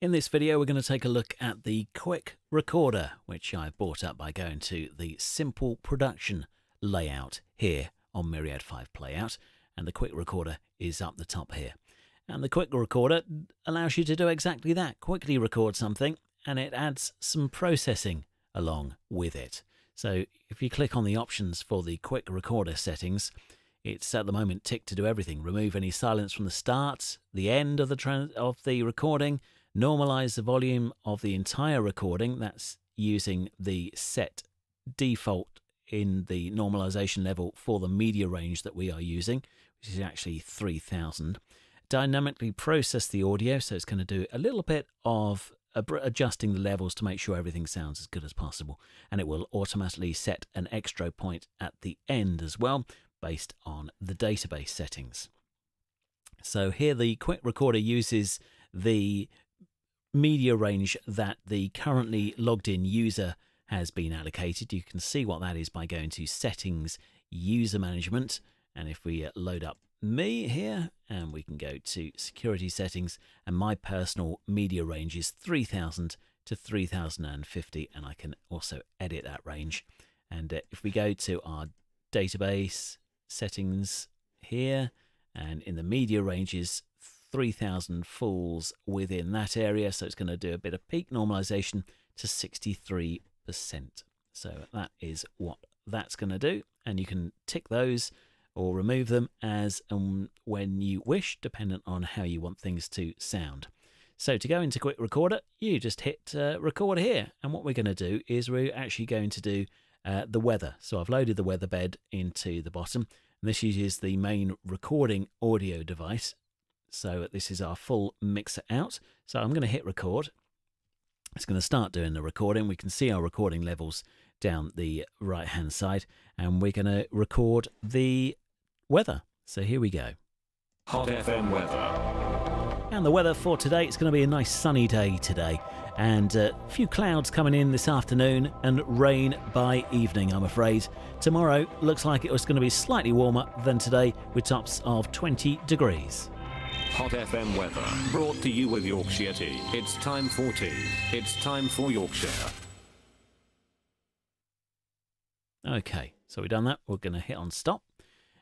In this video, we're going to take a look at the QuickRecorder, which I've brought up by going to the Simple Production layout here on Myriad 5 Playout, and the QuickRecorder is up the top here. And the QuickRecorder allows you to do exactly that, quickly record something, and it adds some processing along with it. So if you click on the options for the QuickRecorder settings, it's at the moment ticked to do everything. Remove any silence from the start, the end of the recording, normalize the volume of the entire recording. That's using the set default in the normalization level for the media range that we are using, which is actually 3000. Dynamically process the audio, so it's going to do a little bit of adjusting the levels to make sure everything sounds as good as possible, and it will automatically set an extra point at the end as well based on the database settings. So here the QuickRecorder uses the media range that the currently logged in user has been allocated. You can see what that is by going to Settings, User Management, and if we load up me here, and we can go to Security Settings, and my personal media range is 3000 to 3050, and I can also edit that range. And if we go to our database settings here, and in the media ranges 3000 falls within that area, so it's going to do a bit of peak normalization to 63%. So that is what that's going to do, and you can tick those or remove them as and when you wish, dependent on how you want things to sound. So to go into QuickRecorder, you just hit record here, and what we're going to do is we're actually going to do the weather. So I've loaded the weather bed into the bottom, and this uses the main recording audio device. So this is our full mixer out. So I'm going to hit record. It's going to start doing the recording. We can see our recording levels down the right hand side, and we're going to record the weather. So here we go. Hot FM weather. And the weather for today, it's going to be a nice sunny day today, and a few clouds coming in this afternoon and rain by evening, I'm afraid. Tomorrow looks like it was going to be slightly warmer than today with tops of 20 degrees. Hot FM weather, brought to you with Yorkshire Tea. It's time for tea. It's time for Yorkshire. Okay, so we've done that. We're going to hit on stop,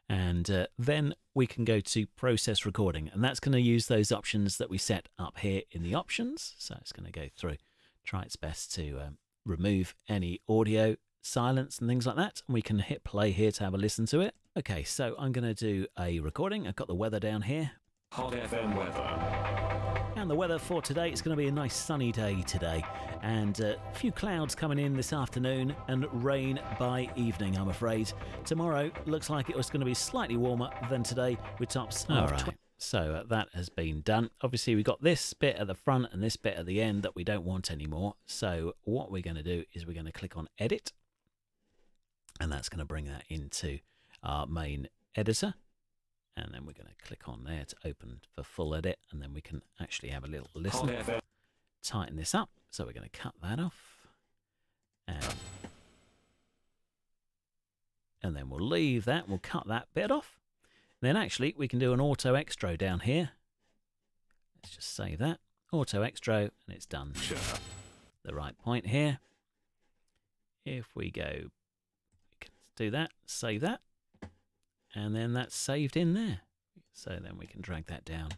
and then we can go to process recording, and that's going to use those options that we set up here in the options. So it's going to go through, try its best to remove any audio silence and things like that, and we can hit play here to have a listen to it. Okay, so I'm going to do a recording. I've got the weather down here. Hot FM weather. And the weather for today, it's going to be a nice sunny day today, and a few clouds coming in this afternoon and rain by evening, I'm afraid. Tomorrow looks like it was going to be slightly warmer than today with tops of 20. So that has been done. Obviously we've got this bit at the front and this bit at the end that we don't want anymore. So what we're going to do is we're going to click on edit, and that's going to bring that into our main editor. And then we're going to click on there to open for full edit, and then we can actually have a little listen. Tighten this up, so we're going to cut that off. And then we'll leave that, we'll cut that bit off. Then actually we can do an auto extra down here. Let's just save that. Auto extra, and it's done. Sure. The right point here. If we go, we can do that, save that. And then that's saved in there. So then we can drag that down.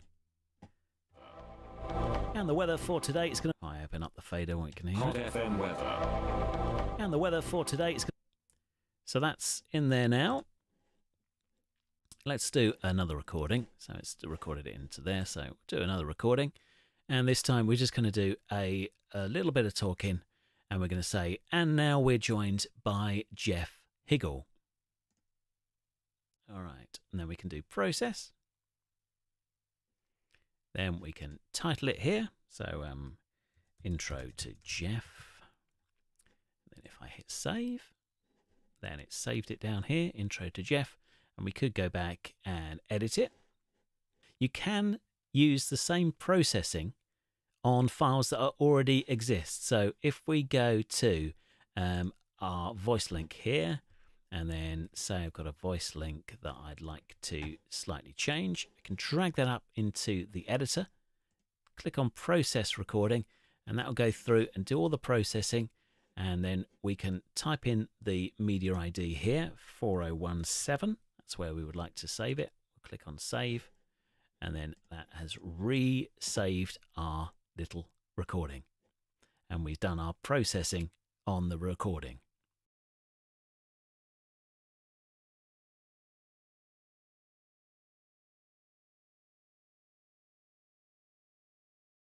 And the weather for today is going to... I open up the fader when we can hear Hot it. FM weather. And the weather for today is going to... So that's in there now. Let's do another recording. So it's recorded it into there. So we'll do another recording. And this time we're just going to do a little bit of talking. And we're going to say, and now we're joined by Jeff Higgle. All right, and then we can do process. Then we can title it here. So intro to Jeff. Then if I hit save, then it's saved it down here, intro to Jeff, and we could go back and edit it. You can use the same processing on files that already exist. So if we go to our voice link here, and then say I've got a voice link that I'd like to slightly change, I can drag that up into the editor, click on process recording, and that will go through and do all the processing. And then we can type in the media ID here, 4017. That's where we would like to save it. We'll click on save, and then that has re-saved our little recording. And we've done our processing on the recording.